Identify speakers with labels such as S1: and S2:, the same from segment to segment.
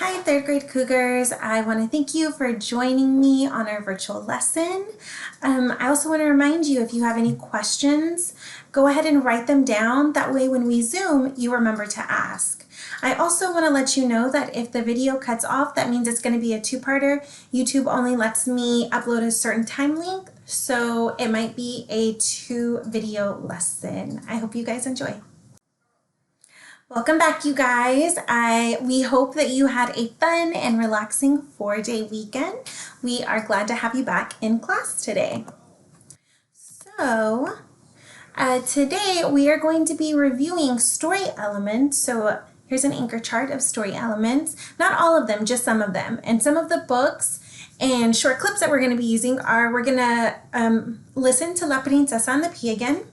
S1: Hi, third grade Cougars. I want to thank you for joining me on our virtual lesson. I also want to remind you, if you have any questions, go ahead and write them down. That way when we Zoom, you remember to ask. I also want to let you know that if the video cuts off, that means it's going to be a two-parter. YouTube only lets me upload a certain time length, so it might be a 2-video lesson. I hope you guys enjoy. Welcome back, you guys. We hope that you had a fun and relaxing 4-day weekend. We are glad to have you back in class today. So today we are going to be reviewing story elements. So here's an anchor chart of story elements. Not all of them, just some of them. And some of the books and short clips that we're going to be using are, we're going to listen to La Princesa and the Pea again.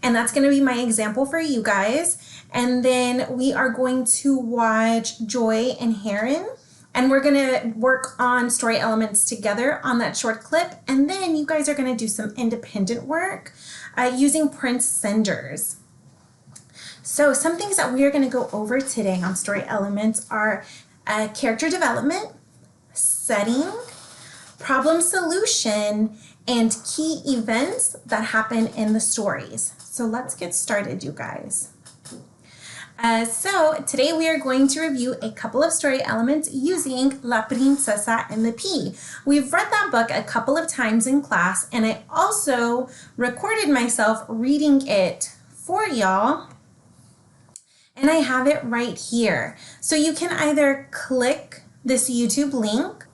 S1: And that's going to be my example for you guys. And then we are going to watch Joy and Heron, and we're going to work on story elements together on that short clip. And then you guys are going to do some independent work using Prince Senders. So some things that we are going to go over today on story elements are character development, setting, problem solution, and key events that happen in the stories. So let's get started, you guys. So today we are going to review a couple of story elements using La Princesa and the Pea. We've read that book a couple of times in class, and I also recorded myself reading it for y'all, and I have it right here. So you can either click this YouTube link.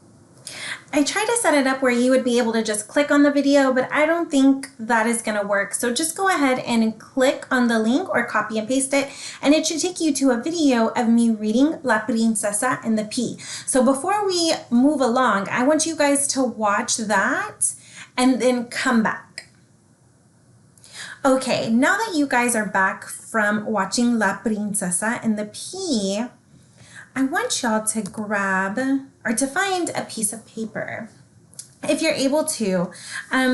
S1: I tried to set it up where you would be able to just click on the video, but I don't think that is going to work. So just go ahead and click on the link or copy and paste it, and it should take you to a video of me reading La Princesa and the Pea. So before we move along, I want you guys to watch that and then come back. Okay, now that you guys are back from watching La Princesa and the Pea, I want y'all to grab or to find a piece of paper if you're able to.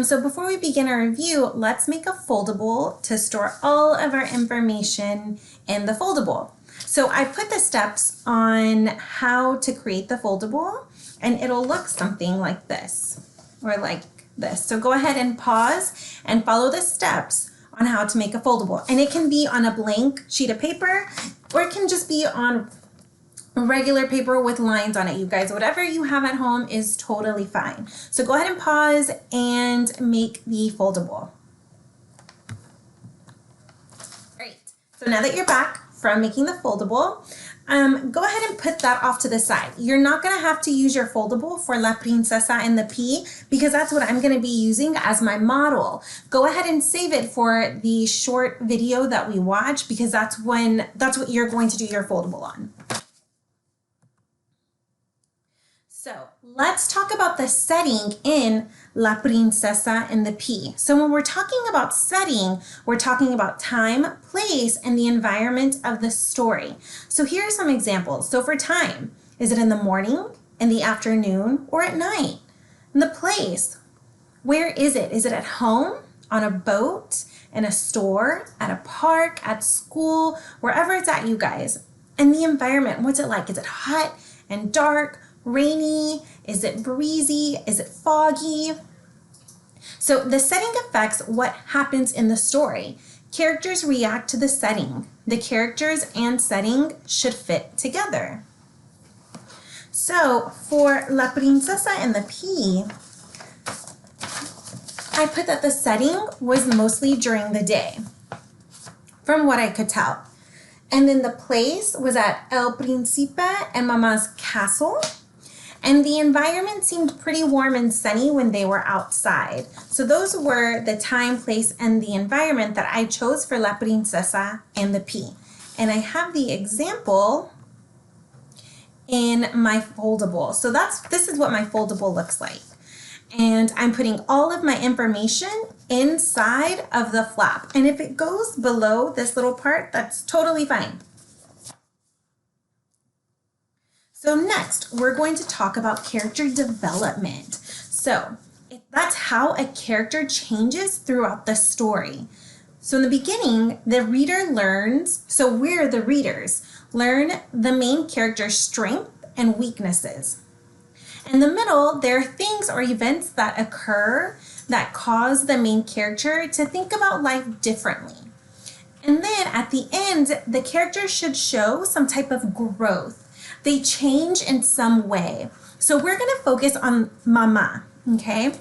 S1: So before we begin our review, let's make a foldable to store all of our information in the foldable. So I put the steps on how to create the foldable, and it'll look something like this or like this. So go ahead and pause and follow the steps on how to make a foldable. And it can be on a blank sheet of paper, or it can just be on regular paper with lines on it, you guys. Whatever you have at home is totally fine. So go ahead and pause and make the foldable. Great. So now that you're back from making the foldable, go ahead and put that off to the side. You're not going to have to use your foldable for La Princesa and the Pea because that's what I'm going to be using as my model. Go ahead and save it for the short video that we watch because that's what you're going to do your foldable on. So let's talk about the setting in La Princesa and the Pea. So when we're talking about setting, we're talking about time, place, and the environment of the story. So here are some examples. So for time, is it in the morning, in the afternoon, or at night? And the place, where is it? Is it at home, on a boat, in a store, at a park, at school, wherever it's at, you guys? And the environment, what's it like? Is it hot and dark? Rainy? Is it breezy? Is it foggy? So the setting affects what happens in the story. Characters react to the setting. The characters and setting should fit together. So for La Princesa and the Pea, I put that the setting was mostly during the day, from what I could tell. And then the place was at El Príncipe and Mama's castle. And the environment seemed pretty warm and sunny when they were outside. So those were the time, place, and the environment that I chose for La Princesa and the Pea. And I have the example in my foldable. So this is what my foldable looks like. And I'm putting all of my information inside of the flap. And if it goes below this little part, that's totally fine. So next, we're going to talk about character development. So that's how a character changes throughout the story. So in the beginning, the reader learns, so we're the readers, learn the main character's strength and weaknesses. In the middle, there are things or events that occur that cause the main character to think about life differently. And then at the end, the character should show some type of growth. They change in some way. So we're going to focus on Mama, okay?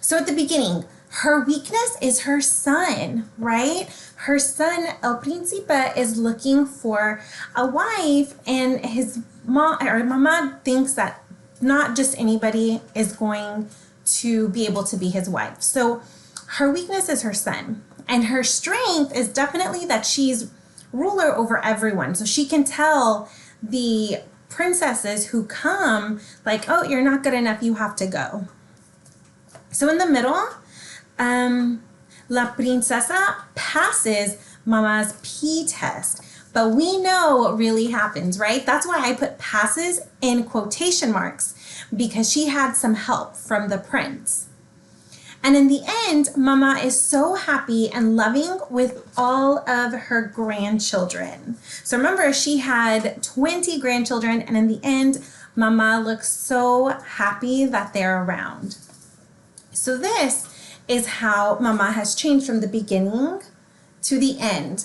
S1: So at the beginning, her weakness is her son, right? Her son, El Príncipe, is looking for a wife, and his mom or Mama thinks that not just anybody is going to be able to be his wife. So her weakness is her son, and her strength is definitely that she's ruler over everyone. So she can tell the princesses who come, like, oh, you're not good enough, you have to go. So in the middle, La Princesa passes Mama's P test. But we know what really happens, right? That's why I put passes in quotation marks, because she had some help from the prince. And in the end, Mama is so happy and loving with all of her grandchildren. So remember, she had 20 grandchildren, and in the end, Mama looks so happy that they're around. So this is how Mama has changed from the beginning to the end.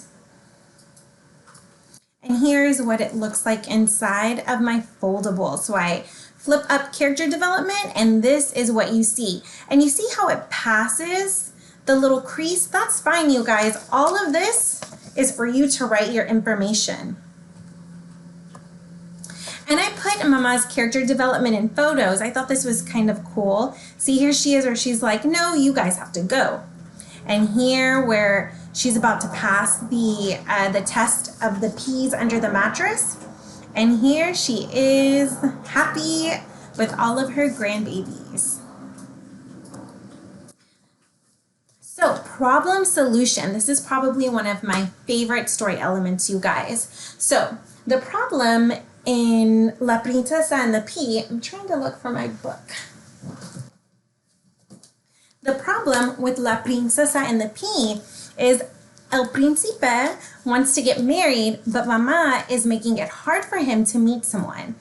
S1: And here's what it looks like inside of my foldable. So I flip up character development, and this is what you see. And you see how it passes the little crease? That's fine, you guys. All of this is for you to write your information. And I put Mama's character development in photos. I thought this was kind of cool. See, here she is where she's like, no, you guys have to go. And here where she's about to pass the test of the peas under the mattress. And here she is happy with all of her grandbabies. So problem solution. This is probably one of my favorite story elements, you guys. So the problem in La Princesa and the Pea, I'm trying to look for my book. The problem with La Princesa and the Pea is El Príncipe wants to get married, but Mama is making it hard for him to meet someone.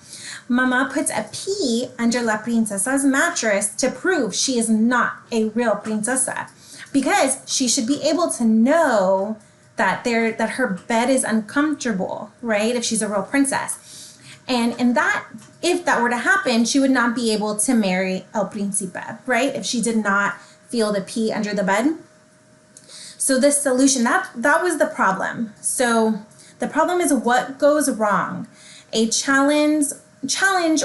S1: Mama puts a pea under La Princesa's mattress to prove she is not a real princesa, because she should be able to know that her bed is uncomfortable, right? If she's a real princess. And if that were to happen, she would not be able to marry El Príncipe, right? If she did not feel the pea under the bed. So this solution, that was the problem. So the problem is what goes wrong? A challenge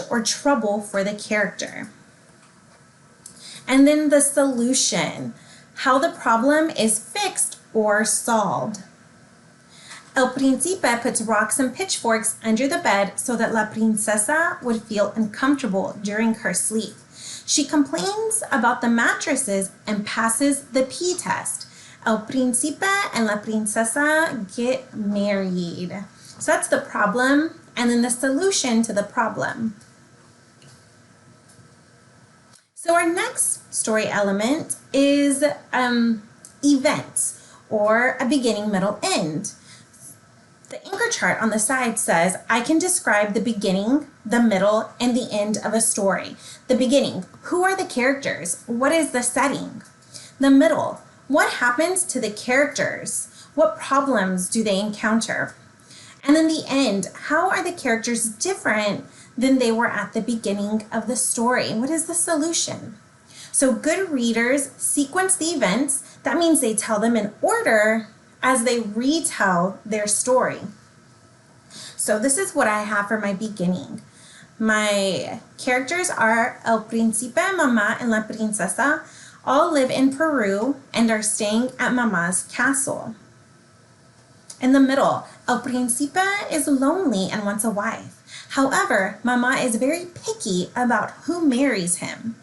S1: or trouble for the character. And then the solution, how the problem is fixed or solved. El Príncipe puts rocks and pitchforks under the bed so that La Princesa would feel uncomfortable during her sleep. She complains about the mattresses and passes the pea test. El Príncipe and La Princesa get married. So that's the problem, and then the solution to the problem. So our next story element is events, or a beginning, middle, end. The anchor chart on the side says, I can describe the beginning, the middle, and the end of a story. The beginning, who are the characters? What is the setting? The middle, what happens to the characters? What problems do they encounter? And then the end, how are the characters different than they were at the beginning of the story? What is the solution? So good readers sequence the events. That means they tell them in order as they retell their story. So this is what I have for my beginning. My characters are El Príncipe, Mama, and La Princesa. All live in Peru and are staying at Mama's castle. In the middle, El Príncipe is lonely and wants a wife. However, Mama is very picky about who marries him.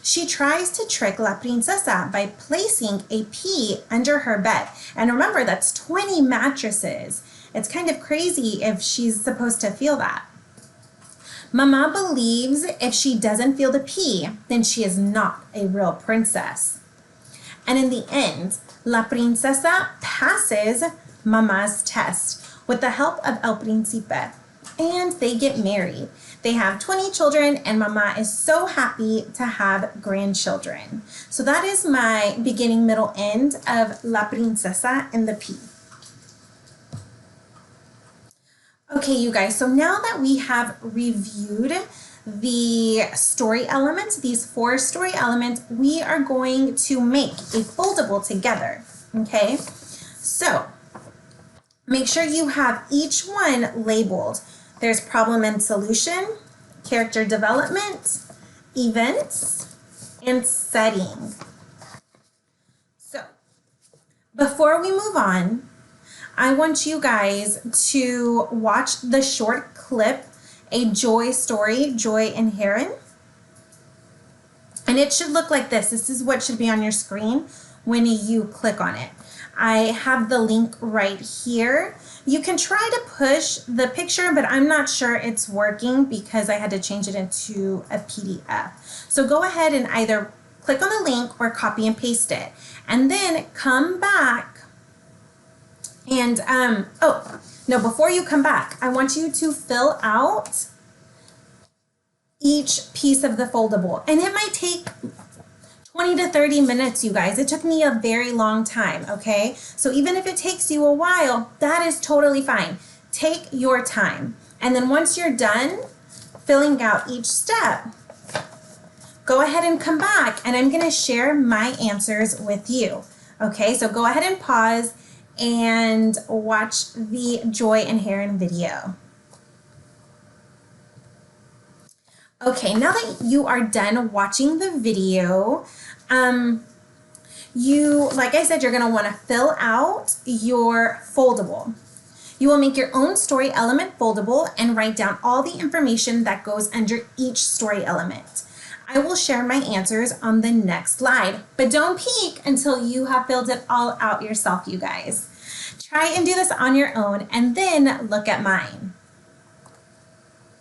S1: She tries to trick La Princesa by placing a pea under her bed. And remember, that's 20 mattresses. It's kind of crazy if she's supposed to feel that. Mama believes if she doesn't feel the pea, then she is not a real princess. And in the end, La Princesa passes Mama's test with the help of El Príncipe. and they get married. They have 20 children, and Mama is so happy to have grandchildren. So that is my beginning, middle, end of La Princesa and the Pea. Okay, you guys, so now that we have reviewed the story elements, these 4 story elements, we are going to make a foldable together, okay? So make sure you have each one labeled. There's problem and solution, character development, events, and setting. So before we move on, I want you guys to watch the short clip, A Joy Story, Joy and Heron. And it should look like this. This is what should be on your screen when you click on it. I have the link right here. You can try to push the picture, but I'm not sure it's working because I had to change it into a PDF. So go ahead and either click on the link or copy and paste it. And then come back and, before you come back, I want you to fill out each piece of the foldable. And it might take 20 to 30 minutes, you guys. It took me a very long time, okay? So even if it takes you a while, that is totally fine. Take your time. And then once you're done filling out each step, go ahead and come back and I'm gonna share my answers with you. Okay, so go ahead and pause and watch the Joy and Heron video. Okay, now that you are done watching the video, like I said, you're gonna wanna fill out your foldable. You will make your own story element foldable and write down all the information that goes under each story element. I will share my answers on the next slide, but don't peek until you have filled it all out yourself, you guys. Try and do this on your own and then look at mine.